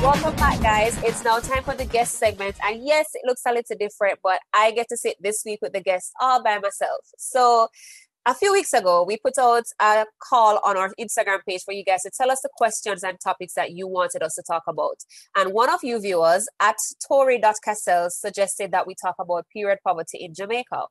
Welcome back, guys. It's now time for the guest segment. And yes, it looks a little different, but I get to sit this week with the guests all by myself. So a few weeks ago, we put out a call on our Instagram page for you guys to tell us the questions and topics that you wanted us to talk about. And one of you viewers at Tori.Cassell suggested that we talk about period poverty in Jamaica.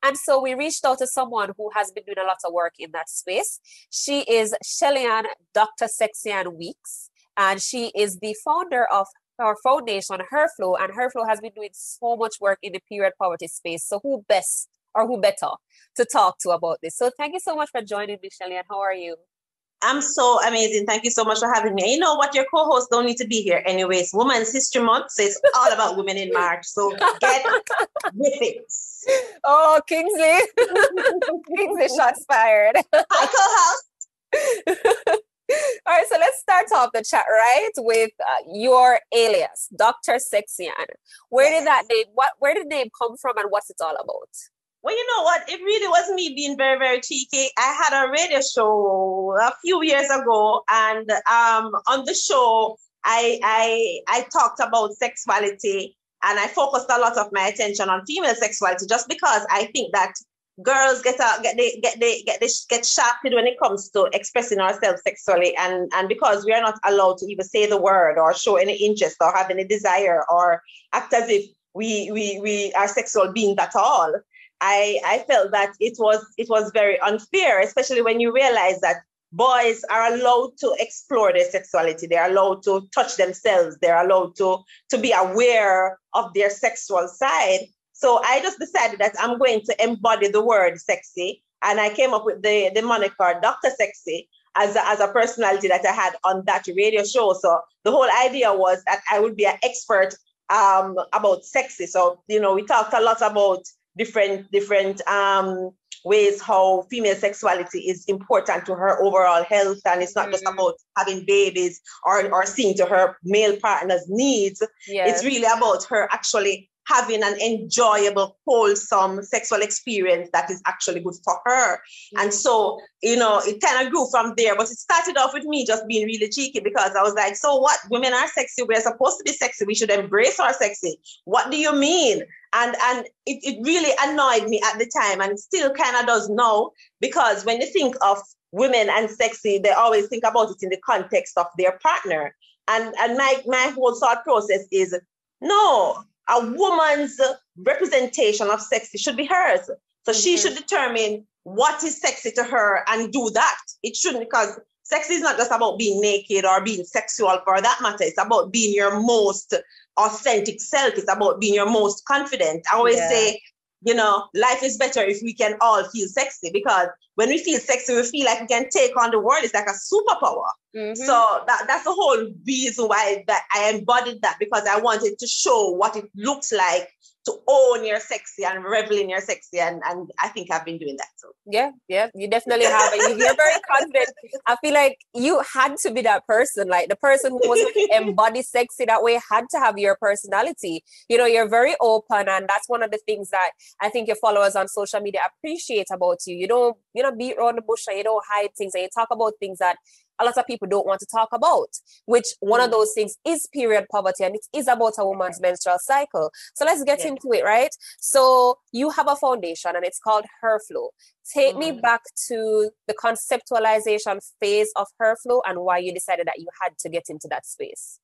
And so we reached out to someone who has been doing a lot of work in that space. She is Shelly-Ann Dr. Shelly-Ann Weeks. And she is the founder of our foundation, HerFlow, and HerFlow has been doing so much work in the period poverty space. So who better to talk to about this? So thank you so much for joining me, Shelly-Ann. How are you? I'm so amazing. Thank you so much for having me. You know what? Your co-hosts don't need to be here anyways. Women's History Month, so it's all about women in March. So get with it. Oh, Kingsley. Kingsley shots fired. Hi, co-host. All right, so let's start off the chat, right, with your alias, Dr. Shelly-Ann. Where did the name come from and what's it all about? Well, you know what? It really was me being very, very cheeky. I had a radio show a few years ago, and on the show, I talked about sexuality, and I focused a lot of my attention on female sexuality, just because I think that girls get shafted when it comes to expressing ourselves sexually, and because we are not allowed to even say the word or show any interest or have any desire or act as if we are sexual beings at all. I felt that it was very unfair, especially when you realize that boys are allowed to explore their sexuality. They're allowed to touch themselves. They're allowed to be aware of their sexual side. So I just decided that I'm going to embody the word sexy. And I came up with the moniker Dr. Sexy as a personality that I had on that radio show. So the whole idea was that I would be an expert about sexy. So, you know, we talked a lot about different ways how female sexuality is important to her overall health. And it's not just about having babies or seeing to her male partner's needs. Yes. It's really about her actually having an enjoyable, wholesome sexual experience that is actually good for her. And so, you know, it kind of grew from there, but it started off with me just being really cheeky, because I was like, so what? Women are sexy. We're supposed to be sexy. We should embrace our sexy. What do you mean? And it really annoyed me at the time, and it still kind of does now, because when you think of women and sexy, they always think about it in the context of their partner. And my whole thought process is, no, a woman's representation of sexy should be hers. So she should determine what is sexy to her and do that. It shouldn't, because sex is not just about being naked or being sexual for that matter. It's about being your most authentic self. It's about being your most confident. I always say, you know, life is better if we can all feel sexy, because when we feel sexy, we feel like we can take on the world. It's like a superpower. So that's the whole reason why that I embodied that, because I wanted to show what it looks like to own your sexy and revel in your sexy. And I think I've been doing that. So. Yeah, you definitely have. And you're very confident. I feel like you had to be that person. Like the person who was embody sexy that way had to have your personality. You know, you're very open. And that's one of the things that I think your followers on social media appreciate about you. You don't beat around the bush, and you don't hide things, and you talk about things that a lot of people don't want to talk about, which one of those things is period poverty, and it is about a woman's menstrual cycle. So let's get into it, right? So you have a foundation and it's called HerFlow. Take me back to the conceptualization phase of HerFlow and why you decided that you had to get into that space.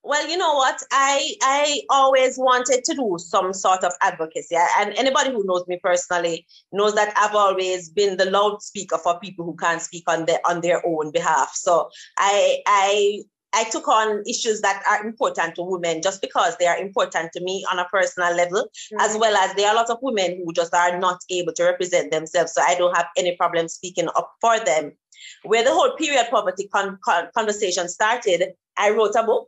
Well, you know what? I always wanted to do some sort of advocacy. And anybody who knows me personally knows that I've always been the loudspeaker for people who can't speak on their own behalf. So I took on issues that are important to women just because they are important to me on a personal level, as well as there are a lot of women who just are not able to represent themselves. So I don't have any problem speaking up for them. Where the whole period poverty conversation started, I wrote a book.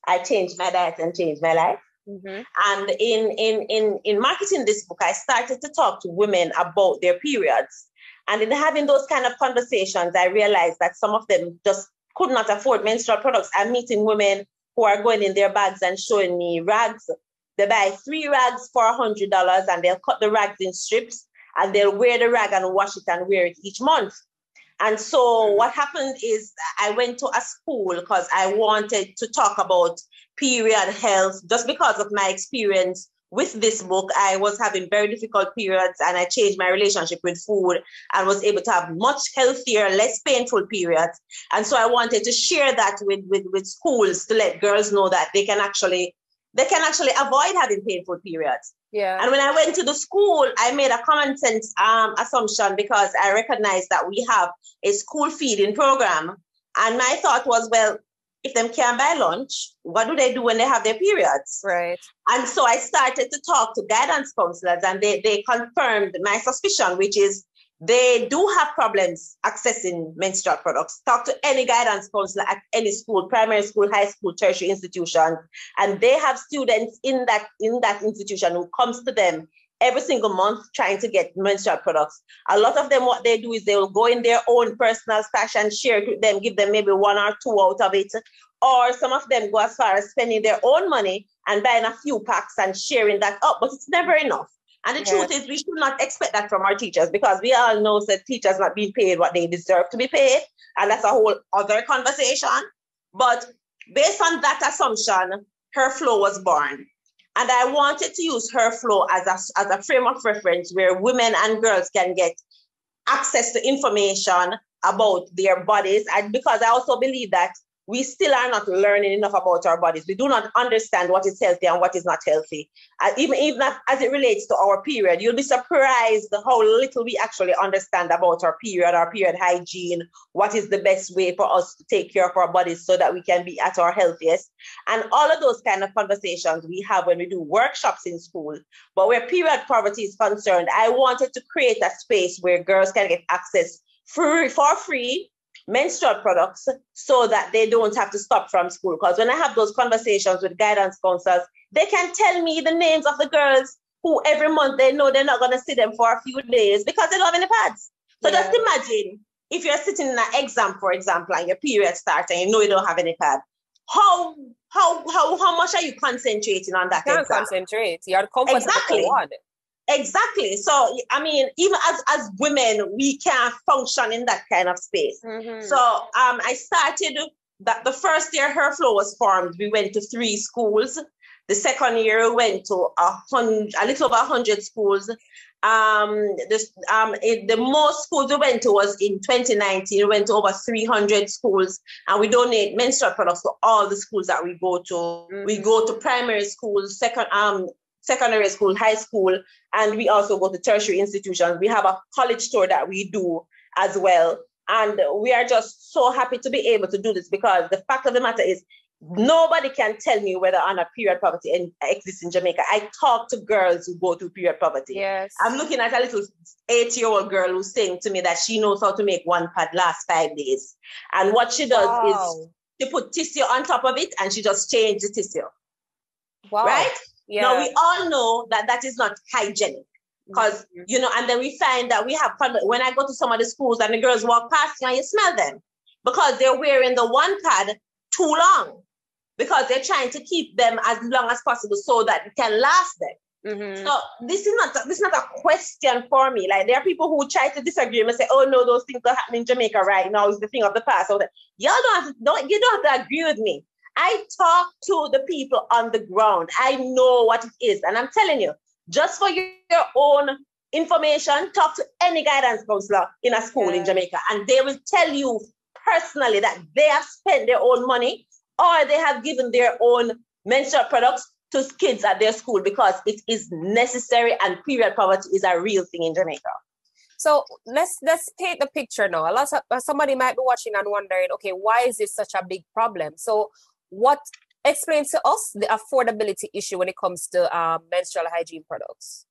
I changed my diet and changed my life. And in marketing this book, I started to talk to women about their periods. And in having those kind of conversations, I realized that some of them just could not afford menstrual products. I'm meeting women who are going in their bags and showing me rags. They buy 3 rags for $100, and they'll cut the rags in strips, and they'll wear the rag and wash it and wear it each month. And so what happened is I went to a school because I wanted to talk about period health. Just because of my experience with this book, I was having very difficult periods, and I changed my relationship with food and was able to have much healthier, less painful periods. And so I wanted to share that with schools to let girls know that they can actually avoid having painful periods. Yeah. And when I went to the school, I made a common sense assumption, because I recognized that we have a school feeding program. And my thought was, well, if them can't buy lunch, what do they do when they have their periods? Right. And so I started to talk to guidance counselors, and they confirmed my suspicion, which is they do have problems accessing menstrual products. Talk to any guidance counselor at any school, primary school, high school, tertiary institution, and they have students in that institution who comes to them every single month trying to get menstrual products. A lot of them, what they do is they will go in their own personal stash and share it with them, give them maybe 1 or 2 out of it. Or some of them go as far as spending their own money and buying a few packs and sharing that up, but it's never enough. And the truth is, we should not expect that from our teachers, because we all know that teachers not being paid what they deserve to be paid. And that's a whole other conversation. But based on that assumption, HerFlow was born. And I wanted to use HerFlow as a frame of reference where women and girls can get access to information about their bodies. And because I also believe that we still are not learning enough about our bodies. We do not understand what is healthy and what is not healthy. Even as it relates to our period, you'll be surprised how little we actually understand about our period hygiene, what is the best way for us to take care of our bodies so that we can be at our healthiest. And all of those kind of conversations we have when we do workshops in school. But where period poverty is concerned, I wanted to create a space where girls can get access for free menstrual products so that they don't have to stop from school. Because when I have those conversations with guidance counselors, they can tell me the names of the girls who every month they know they're not going to see them for a few days because they don't have any pads. So just imagine if you're sitting in an exam, for example, and your period starts and you know you don't have any pad. How much are you concentrating on that? You can't concentrate. You're comfortable exactly. for one. Exactly. So, I mean, even as women, we can't function in that kind of space. Mm-hmm. So I started that the first year HerFlow was formed, we went to 3 schools. The second year we went to a little over 100 schools. The most schools we went to was in 2019. We went to over 300 schools, and we donate menstrual products to all the schools that we go to. Mm-hmm. We go to primary schools, secondary school, high school, and we also go to tertiary institutions. We have a college tour that we do as well. And we are just so happy to be able to do this, because the fact of the matter is nobody can tell me whether or not period poverty exists in Jamaica. I talk to girls who go through period poverty. Yes. I'm looking at a little 8-year-old girl who's saying to me that she knows how to make 1 pad last 5 days. And what she does is she put tissue on top of it and she just changes the tissue. Wow. Right? Yeah. Now, we all know that that is not hygienic, because, and then we find that we have fun. When I go to some of the schools and the girls walk past you and you smell them because they're wearing the 1 pad too long, because they're trying to keep them as long as possible so that it can last them. Mm-hmm. So this is not a question for me. Like, there are people who try to disagree and say, oh no, those things are happening in Jamaica right now. It's the thing of the past. So that y'all you don't have to agree with me. I talk to the people on the ground. I know what it is. And I'm telling you, just for your own information, talk to any guidance counselor in a school in Jamaica, and they will tell you personally that they have spent their own money or they have given their own menstrual products to kids at their school, because it is necessary, and period poverty is a real thing in Jamaica. So let's paint the picture now. Somebody might be watching and wondering, okay, why is this such a big problem? So what explains to us the affordability issue when it comes to menstrual hygiene products?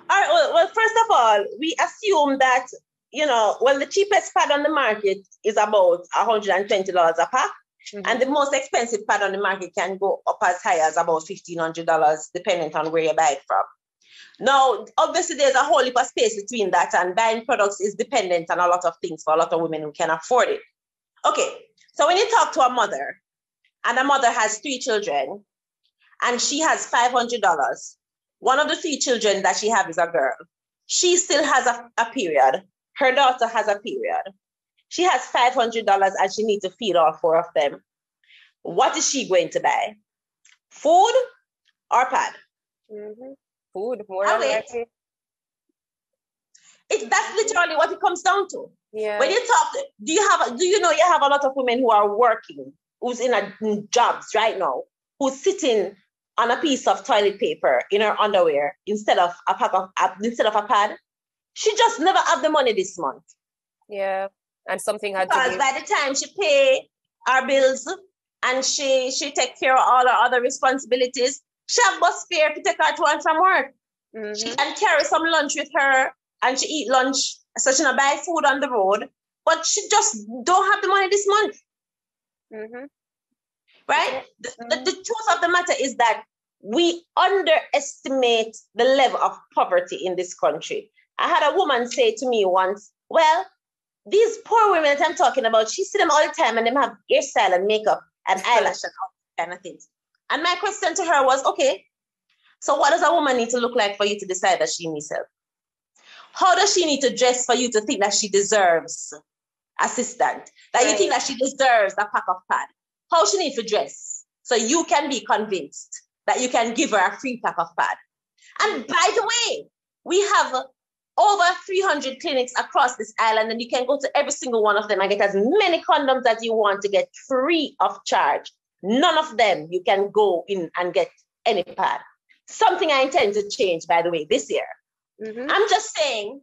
All right. Well, first of all, we assume that, the cheapest pad on the market is about $120 a pack. Mm-hmm. And the most expensive pad on the market can go up as high as about $1,500, depending on where you buy it from. Now, obviously, there's a whole heap of space between that, and buying products is dependent on a lot of things for a lot of women who can afford it. Okay, so when you talk to a mother, and a mother has 3 children, and she has $500. One of the 3 children that she has is a girl. She still has a period. Her daughter has a period. She has $500 and she needs to feed all 4 of them. What is she going to buy? Food or pad? Mm-hmm. Food, more than likely. That's literally what it comes down to. Yeah. When you talk, do you know you have a lot of women who are working, who's in jobs right now, who's sitting on a piece of toilet paper in her underwear instead of a pad? She just never have the money this month. Yeah. And something had because to be. by the time she pay our bills and she take care of all her other responsibilities, she have bus fare to take her to and from work. Mm-hmm. She can carry some lunch with her and she eat lunch, so she not buy food on the road, but she just don't have the money this month. Mm-hmm. Right? The truth of the matter is that we underestimate the level of poverty in this country. I had a woman say to me once, well, these poor women that I'm talking about, she see them all the time and them have hairstyle and makeup and eyelash and all kind of things. And my question to her was, okay, so what does a woman need to look like for you to decide that she needs help? How does she need to dress for you to think that she deserves assistance? That you think that she deserves a pack of pad? How she needs to dress so you can be convinced that you can give her a free pack of pad? And by the way, we have over 300 clinics across this island, and you can go to every single one of them and get as many condoms as you want to get free of charge. None of them you can go in and get any pad. Something I intend to change, by the way, this year. Mm-hmm. I'm just saying,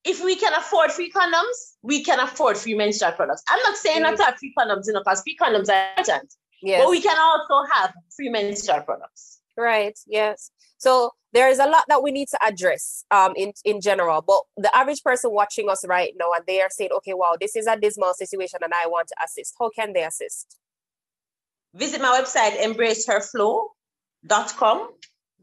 if we can afford free condoms, we can afford free menstrual products. I'm not saying not to have free condoms, because free condoms are important. Yes. But we can also have free menstrual products. Right, yes. So there is a lot that we need to address in general, but the average person watching us right now, and they are saying, okay, wow, this is a dismal situation and I want to assist. How can they assist? Visit my website, embraceherflow.com.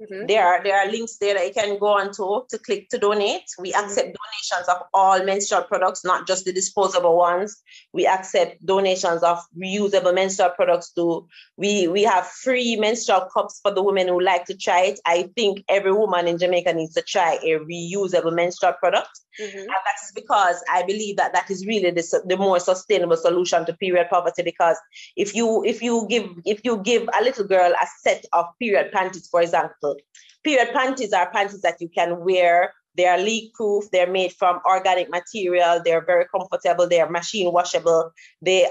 Mm-hmm. There are links there that you can go on to click to donate. We accept donations of all menstrual products, not just the disposable ones. We accept donations of reusable menstrual products too. We have free menstrual cups for the women who like to try it. I think every woman in Jamaica needs to try a reusable menstrual product. Mm-hmm. And that's because I believe that is really the more sustainable solution to period poverty. Because if you give a little girl a set of period panties, for example, period panties are panties that you can wear. They are leak proof. They're made from organic material. They're very comfortable. They are machine washable. They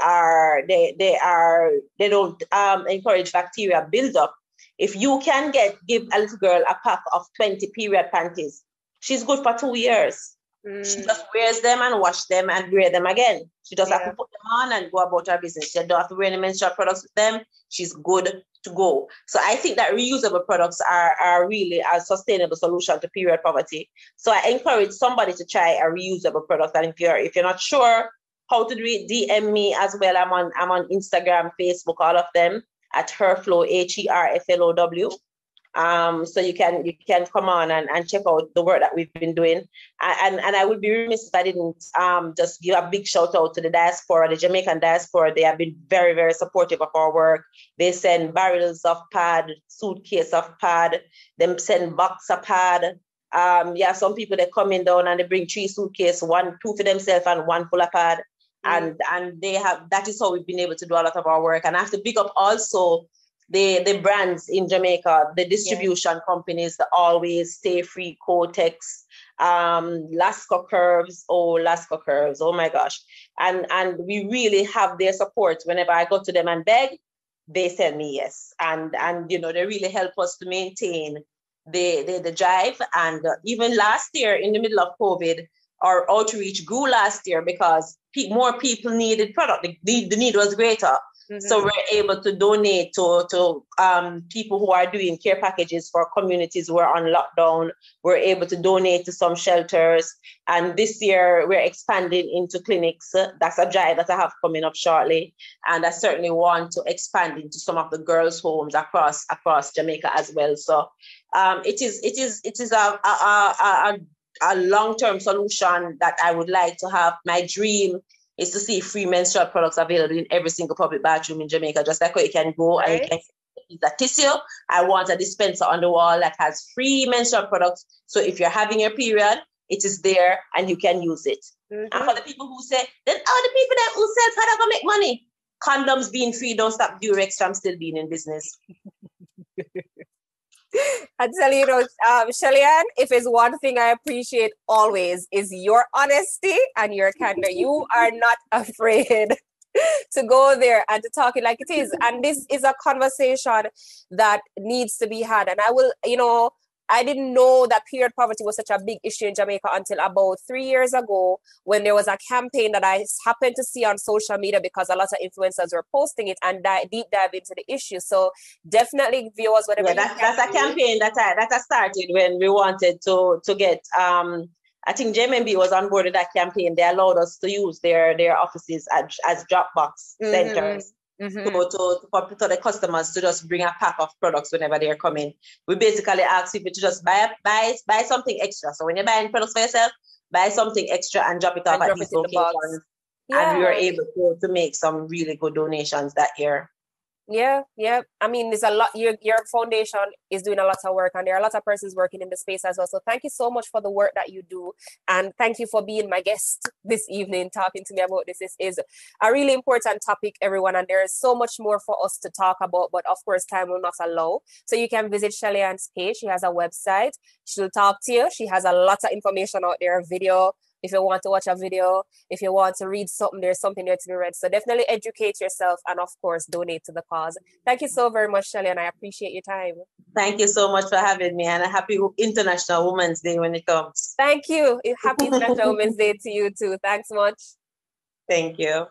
don't encourage bacteria buildup. If you can give a little girl a pack of 20 period panties, she's good for 2 years. She just wears them and wash them and wear them again. She just have to put them on and go about her business. She don't have to wear any menstrual products with them. She's good to go. So I think that reusable products are really a sustainable solution to period poverty. So I encourage somebody to try a reusable product. And if you're not sure how to do it, DM me as well. I'm on Instagram, Facebook, all of them at HerFlow, HerFlow. So you can come on and check out the work that we've been doing. And I would be remiss if I didn't just give a big shout out to the diaspora, the Jamaican diaspora. They have been very, very supportive of our work. They send barrels of pad, suitcase of pad, them send box of pad. Some people they come in down and they bring 3 suitcases, 2 for themselves and 1 full of pad. And they have, that is how we've been able to do a lot of our work. And I have to pick up also the brands in Jamaica, the distribution companies, the Always, Stay Free, Kotex, Lasco Curves, oh my gosh. And we really have their support. Whenever I go to them and beg, they tell me yes. And they really help us to maintain the drive. And even last year, in the middle of COVID, our outreach grew last year because more people needed product. The need was greater. Mm-hmm. So we're able to donate to people who are doing care packages for communities who are on lockdown. We're able to donate to some shelters. And this year we're expanding into clinics. That's a drive that I have coming up shortly. And I certainly want to expand into some of the girls' homes across Jamaica as well. So it is a long-term solution that I would like to have. My dream is to see free menstrual products available in every single public bathroom in Jamaica, just like where you can go and you can use a tissue. I want a dispenser on the wall that has free menstrual products. So if you're having your period, it is there and you can use it. And for the people who say, then all the people that who sell product gonna make money. Condoms being free, don't stop Durex from still being in business. I tell you, Shelly-Ann, if it's one thing I appreciate always is your honesty and your candor. You are not afraid to go there and to talk it like it is. And this is a conversation that needs to be had. And I will, I didn't know that period poverty was such a big issue in Jamaica until about 3 years ago, when there was a campaign that I happened to see on social media because a lot of influencers were posting it and deep dive into the issue. So definitely viewers, whatever. Yeah, that's a campaign that I started when we wanted to get, I think JMB was on board with that campaign. They allowed us to use their offices as Dropbox centers. For the customers to just bring a pack of products whenever they're coming. We basically ask people to just buy something extra. So when you're buying products for yourself, buy something extra and drop it off at these locations. And we were able to make some really good donations that year. Yeah. I mean, there's a lot. Your foundation is doing a lot of work, and there are a lot of persons working in the space as well. So thank you so much for the work that you do, and thank you for being my guest this evening, talking to me about this. This is a really important topic, everyone, and there is so much more for us to talk about. But of course, time will not allow. So you can visit Shelly-Ann's page. She has a website. She'll talk to you. She has a lot of information out there, video. If you want to watch a video, if you want to read something, there's something there to be read. So definitely educate yourself and, of course, donate to the cause. Thank you so very much, Shelly, and I appreciate your time. Thank you so much for having me, and a happy International Women's Day when it comes. Thank you. Happy International Women's Day to you too. Thanks much. Thank you.